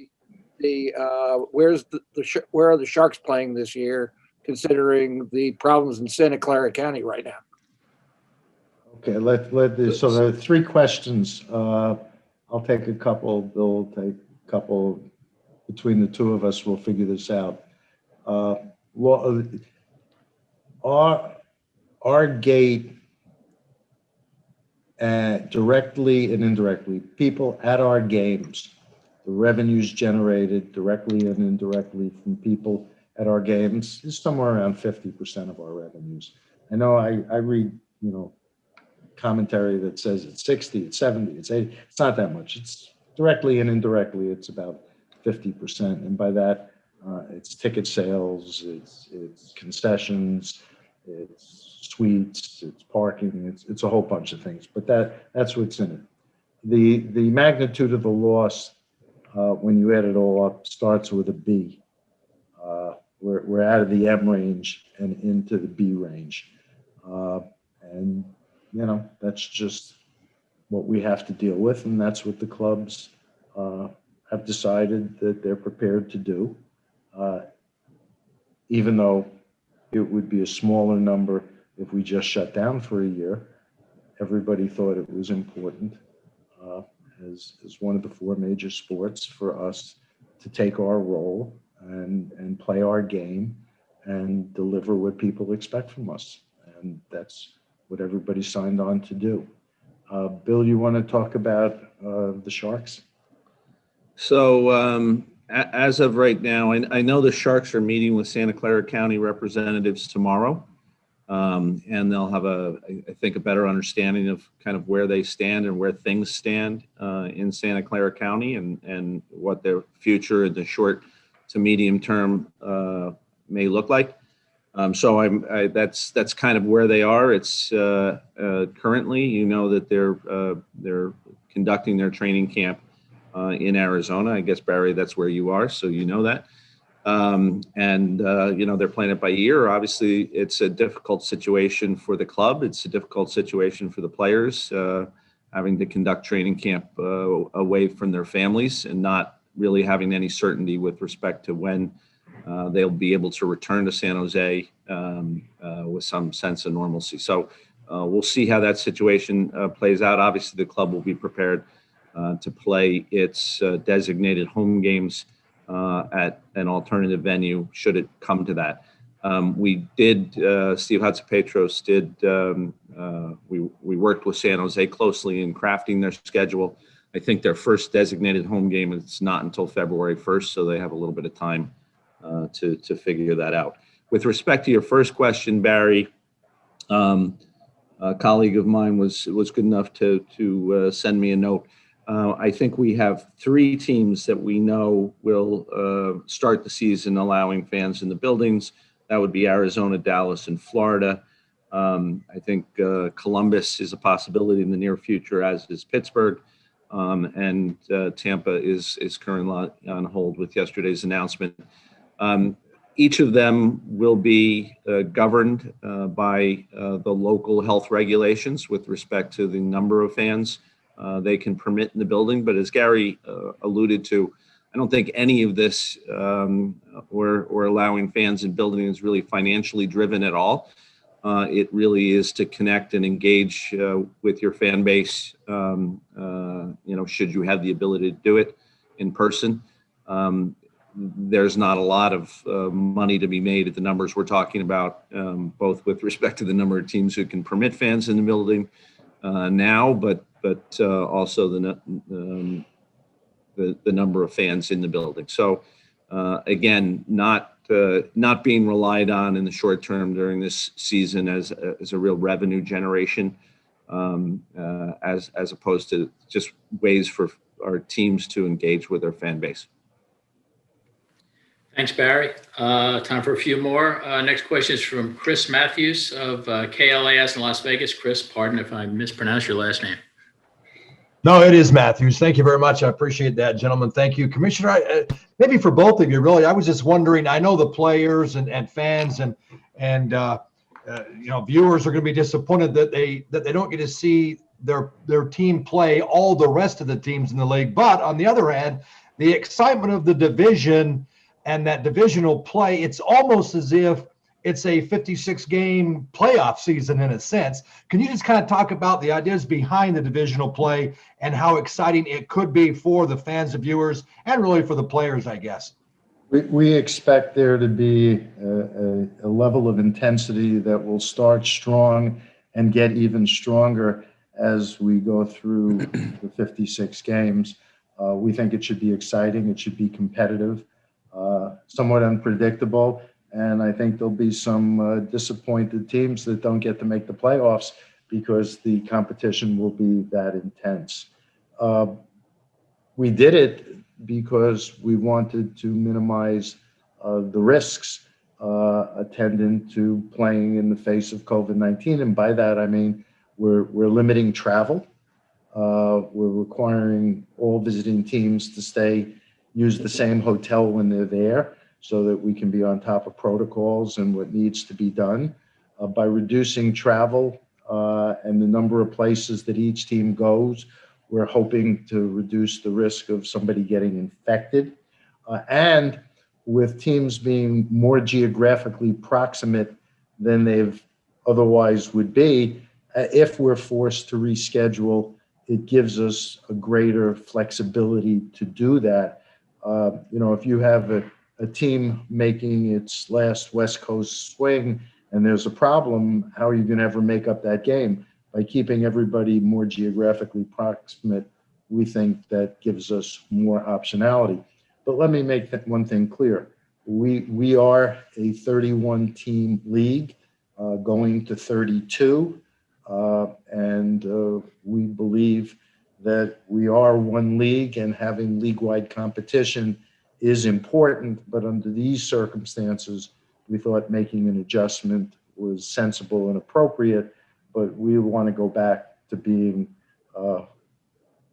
where are the Sharks playing this year, considering the problems in Santa Clara County right now? Okay, so there are three questions. I'll take a couple. Bill will take a couple. Between the two of us, we'll figure this out. Our gate, directly and indirectly, people at our games, the revenues generated directly and indirectly from people at our games is somewhere around 50% of our revenues. I know I read, commentary that says it's 60, it's 70, it's 80. It's not that much. It's directly and indirectly, it's about 50%. And by that, it's ticket sales, it's concessions, it's suites, it's parking, it's a whole bunch of things. But that's what's in it. The magnitude of the loss, when you add it all up, starts with a B. We're out of the M range and into the B range. And, that's just what we have to deal with. And that's what the clubs have decided that they're prepared to do. Even though it would be a smaller number if we just shut down for a year, everybody thought it was important as one of the four major sports for us to take our role and play our game and deliver what people expect from us. And that's what everybody signed on to do. Bill, you want to talk about the Sharks? So as of right now, I know the Sharks are meeting with Santa Clara County representatives tomorrow. And they'll have I think a better understanding of kind of where they stand and where things stand in Santa Clara County and what their future in the short to medium term may look like. So that's kind of where they are. It's currently, that they're conducting their training camp in Arizona. I guess, Barry, that's where you are, so you know that. They're playing it by ear. Obviously, it's a difficult situation for the club. It's a difficult situation for the players, having to conduct training camp away from their families and not really having any certainty with respect to when they'll be able to return to San Jose with some sense of normalcy. So we'll see how that situation plays out. Obviously, the club will be prepared to play its designated home games at an alternative venue should it come to that. We did, Steve Hatzapetros did, we worked with San Jose closely in crafting their schedule. I think their first designated home game is not until February 1st, so they have a little bit of time to figure that out. With respect to your first question, Barry, a colleague of mine was good enough to send me a note. I think we have three teams that we know will start the season allowing fans in the buildings. That would be Arizona, Dallas, and Florida. I think Columbus is a possibility in the near future, as is Pittsburgh. And Tampa is currently on hold with yesterday's announcement. Each of them will be governed by the local health regulations with respect to the number of fans they can permit in the building. But as Gary alluded to, I don't think any of this or allowing fans in buildings is really financially driven at all. It really is to connect and engage with your fan base, should you have the ability to do it in person. there's not a lot of money to be made at the numbers we're talking about, both with respect to the number of teams who can permit fans in the building now, but also the number of fans in the building. So again, not being relied on in the short term during this season as a real revenue generation, as opposed to just ways for our teams to engage with their fan base. Thanks, Barry. Time for a few more. Next question is from Chris Matthews of KLAS in Las Vegas. Chris, pardon if I mispronounce your last name. No, it is Matthews. Thank you very much. I appreciate that, gentlemen. Thank you. Commissioner, maybe for both of you, really, I was just wondering, I know the players and fans and viewers are going to be disappointed that they don't get to see their team play all the rest of the teams in the league. But on the other hand, the excitement of the division and that divisional play, it's almost as if it's a 56-game playoff season in a sense. Can you just kind of talk about the ideas behind the divisional play and how exciting it could be for the fans, the viewers, and really for the players, I guess? We expect there to be a level of intensity that will start strong and get even stronger as we go through the 56 games. We think it should be exciting. It should be competitive. Somewhat unpredictable, and I think there'll be some disappointed teams that don't get to make the playoffs because the competition will be that intense. We did it because we wanted to minimize the risks attendant to playing in the face of COVID-19, and by that I mean we're limiting travel. We're requiring all visiting teams to use the same hotel when they're there so that we can be on top of protocols and what needs to be done. By reducing travel and the number of places that each team goes, we're hoping to reduce the risk of somebody getting infected. And with teams being more geographically proximate than they've otherwise would be, if we're forced to reschedule, it gives us a greater flexibility to do that. If you have a team making its last West Coast swing and there's a problem, how are you going to ever make up that game? By keeping everybody more geographically proximate, we think that gives us more optionality. But let me make one thing clear. We are a 31-team league going to 32, and we believe that we are one league and having league-wide competition is important, but under these circumstances, we thought making an adjustment was sensible and appropriate, but we want to go back to being a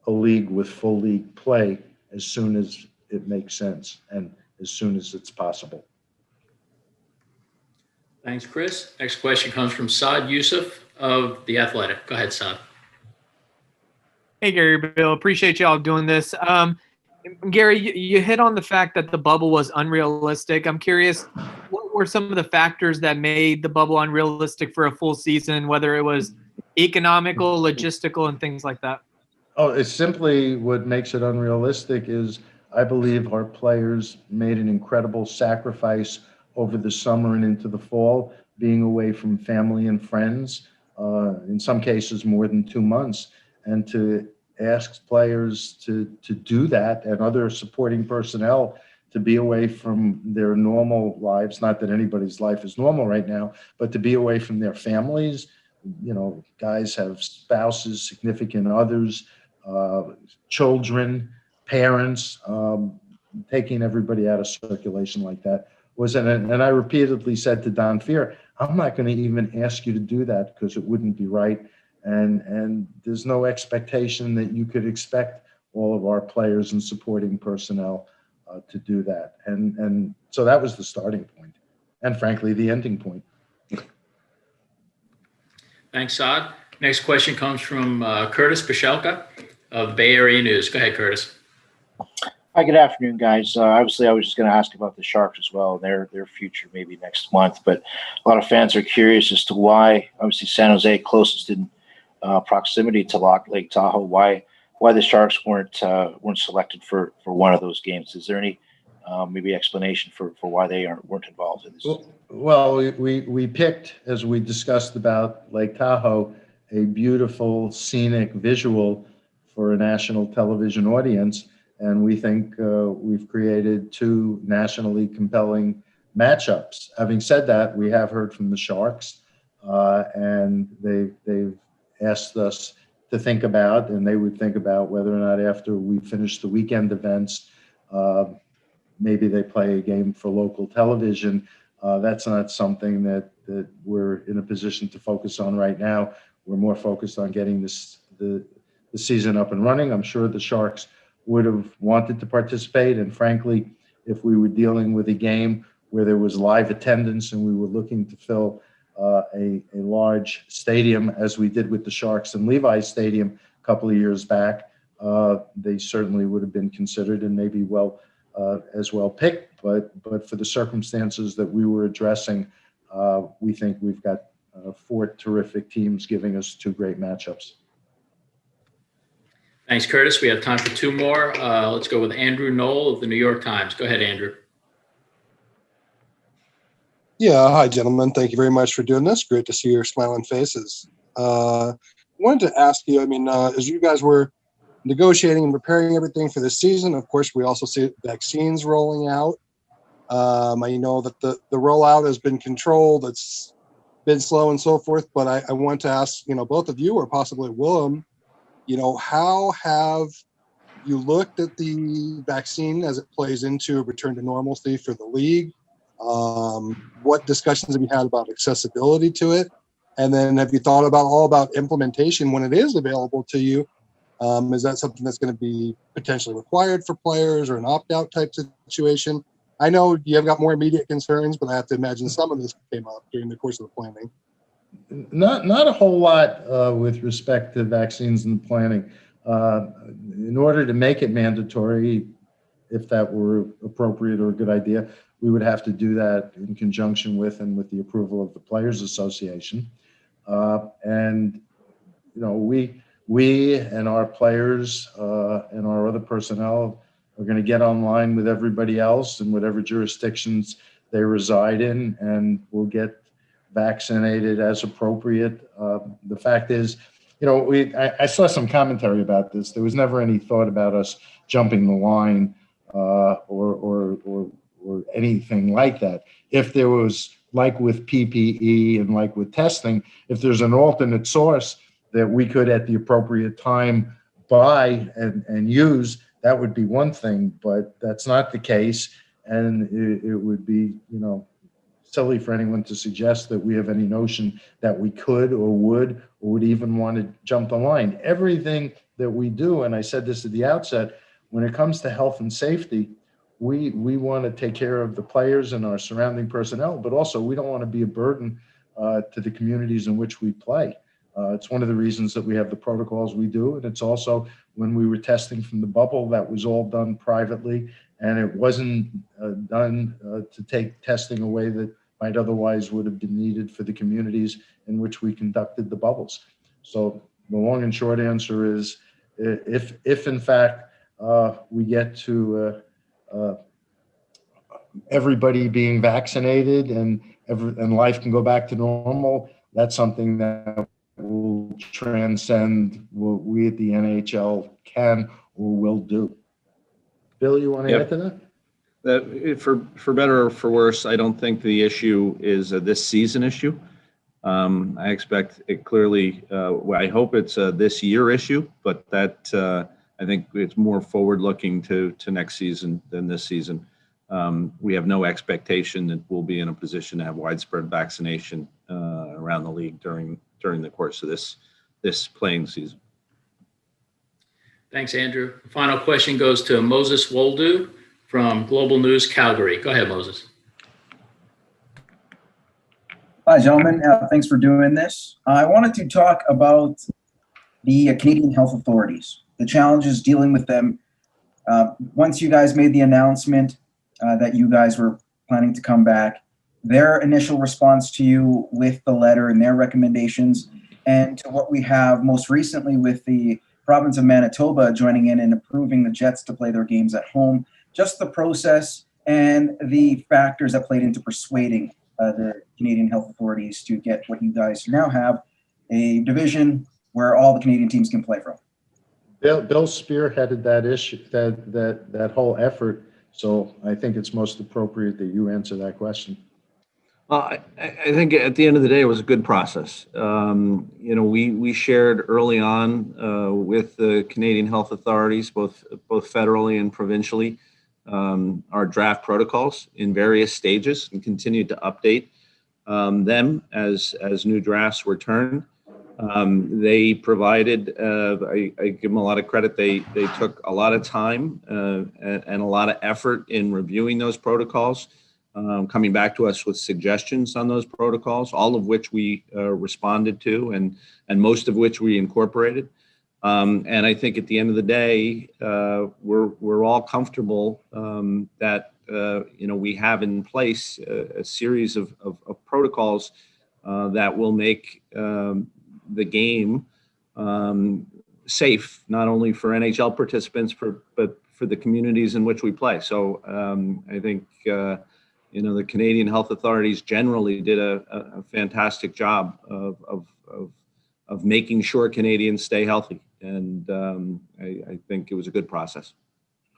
league with full league play as soon as it makes sense and as soon as it's possible. Thanks, Chris. Next question comes from Saad Youssef of The Athletic. Go ahead, Saad. Hey, Gary, Bill, appreciate y'all doing this. Gary, you hit on the fact that the bubble was unrealistic. I'm curious, what were some of the factors that made the bubble unrealistic for a full season, whether it was economical, logistical, and things like that? Oh, it's simply what makes it unrealistic is I believe our players made an incredible sacrifice over the summer and into the fall, being away from family and friends, in some cases more than 2 months. And to ask players to do that and other supporting personnel to be away from their normal lives, not that anybody's life is normal right now, but to be away from their families. Guys have spouses, significant others, children, parents, taking everybody out of circulation like that and I repeatedly said to Don Fear, I'm not going to even ask you to do that because it wouldn't be right. And there's no expectation that you could expect all of our players and supporting personnel to do that. And so that was the starting point and frankly, the ending point. Thanks, Saad. Next question comes from Curtis Pashelka of Bay Area News. Go ahead, Curtis. Hi, good afternoon, guys. Obviously, I was just going to ask about the Sharks as well, their future maybe next month. But a lot of fans are curious as to why, obviously, San Jose closest in proximity to Lake Tahoe. Why the Sharks weren't selected for one of those games? Is there any maybe explanation for why they weren't involved in this. Well, we picked, as we discussed about Lake Tahoe, a beautiful scenic visual for a national television audience. And we think we've created two nationally compelling matchups. Having said that, we have heard from the Sharks, and they've asked us to think about, and they would think about whether or not after we finish the weekend events, maybe they play a game for local television. That's not something that we're in a position to focus on right now. We're more focused on getting the season up and running. I'm sure the Sharks would have wanted to participate. And frankly, if we were dealing with a game where there was live attendance and we were looking to fill a large stadium, as we did with the Sharks in Levi's Stadium a couple of years back, they certainly would have been considered and maybe as well picked. But for the circumstances that we were addressing, we think we've got four terrific teams giving us two great matchups. Thanks, Curtis. We have time for two more. Let's go with Andrew Knoll of the New York Times. Go ahead, Andrew. Yeah, hi, gentlemen. Thank you very much for doing this. Great to see your smiling faces. Wanted to ask you, as you guys were negotiating and preparing everything for this season, of course, we also see vaccines rolling out. I know that the rollout has been controlled. It's been slow and so forth, but I want to ask, both of you or possibly Willem, how have you looked at the vaccine as it plays into a return to normalcy for the league? What discussions have you had about accessibility to it? And then have you thought about implementation when it is available to you? Is that something that's going to be potentially required for players or an opt-out type situation? I know you have got more immediate concerns, but I have to imagine some of this came up during the course of the planning. Not a whole lot with respect to vaccines and planning. In order to make it mandatory, if that were appropriate or a good idea, we would have to do that in conjunction with and with the approval of the Players Association. And we and our players and our other personnel are going to get online with everybody else in whatever jurisdictions they reside in, and we'll get vaccinated as appropriate. The fact is, I saw some commentary about this. There was never any thought about us jumping the line or anything like that. If there was, like with PPE and like with testing, if there's an alternate source that we could at the appropriate time buy and use, that would be one thing, but that's not the case. And it would be, silly for anyone to suggest that we have any notion that we could or would even want to jump the line. Everything that we do, and I said this at the outset, when it comes to health and safety, we want to take care of the players and our surrounding personnel, but also we don't want to be a burden to the communities in which we play. It's one of the reasons that we have the protocols we do. And it's also, when we were testing from the bubble, that was all done privately, and it wasn't done to take testing away that might otherwise would have been needed for the communities in which we conducted the bubbles. So the long and short answer is, if in fact we get to everybody being vaccinated and life can go back to normal, that's something that will transcend what we at the NHL can or will do. Bill, you want to add to that? For better or for worse, I don't think the issue is a this season issue. I expect it clearly, I hope it's a this year issue, but that I think it's more forward looking to next season than this season. We have no expectation that we'll be in a position to have widespread vaccination around the league during the course of this playing season. Thanks, Andrew. Final question goes to Moses Woldu from Global News Calgary. Go ahead, Moses. Hi, gentlemen. Thanks for doing this. I wanted to talk about the Canadian health authorities, the challenges dealing with them. Once you guys made the announcement that you guys were planning to come back, their initial response to you with the letter and their recommendations, and to what we have most recently with the province of Manitoba joining in and approving the Jets to play their games at home, just the process and the factors that played into persuading the Canadian health authorities to get what you guys now have, a division where all the Canadian teams can play from. Bill spearheaded that issue, that whole effort. So I think it's most appropriate that you answer that question. I think at the end of the day, it was a good process. We shared early on with the Canadian health authorities, both federally and provincially, our draft protocols in various stages, and continued to update them as new drafts were turned. They provided, I give them a lot of credit. They took a lot of time and a lot of effort in reviewing those protocols, coming back to us with suggestions on those protocols, all of which we responded to, and most of which we incorporated. And I think at the end of the day, we're all comfortable that we have in place a series of protocols that will make the game safe, not only for NHL participants, but for the communities in which we play. So I think the Canadian health authorities generally did a fantastic job of making sure Canadians stay healthy, and I think it was a good process.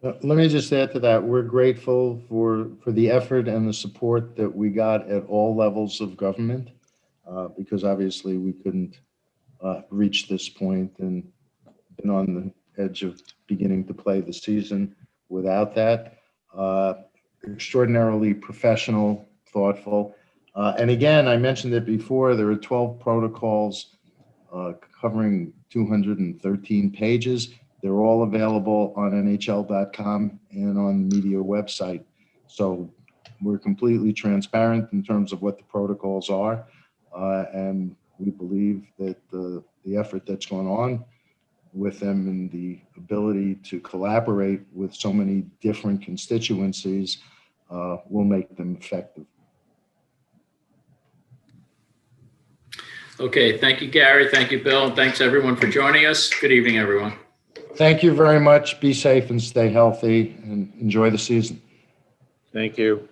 Let me just add to that. We're grateful for the effort and the support that we got at all levels of government, because obviously we couldn't reach this point and been on the edge of beginning to play the season without that. Extraordinarily professional, thoughtful. And again, I mentioned it before, there are 12 protocols covering 213 pages. They're all available on NHL.com and on the media website. So we're completely transparent in terms of what the protocols are. And we believe that the effort that's going on with them and the ability to collaborate with so many different constituencies will make them effective. Okay, thank you, Gary. Thank you, Bill. And thanks everyone for joining us. Good evening, everyone. Thank you very much. Be safe and stay healthy and enjoy the season. Thank you.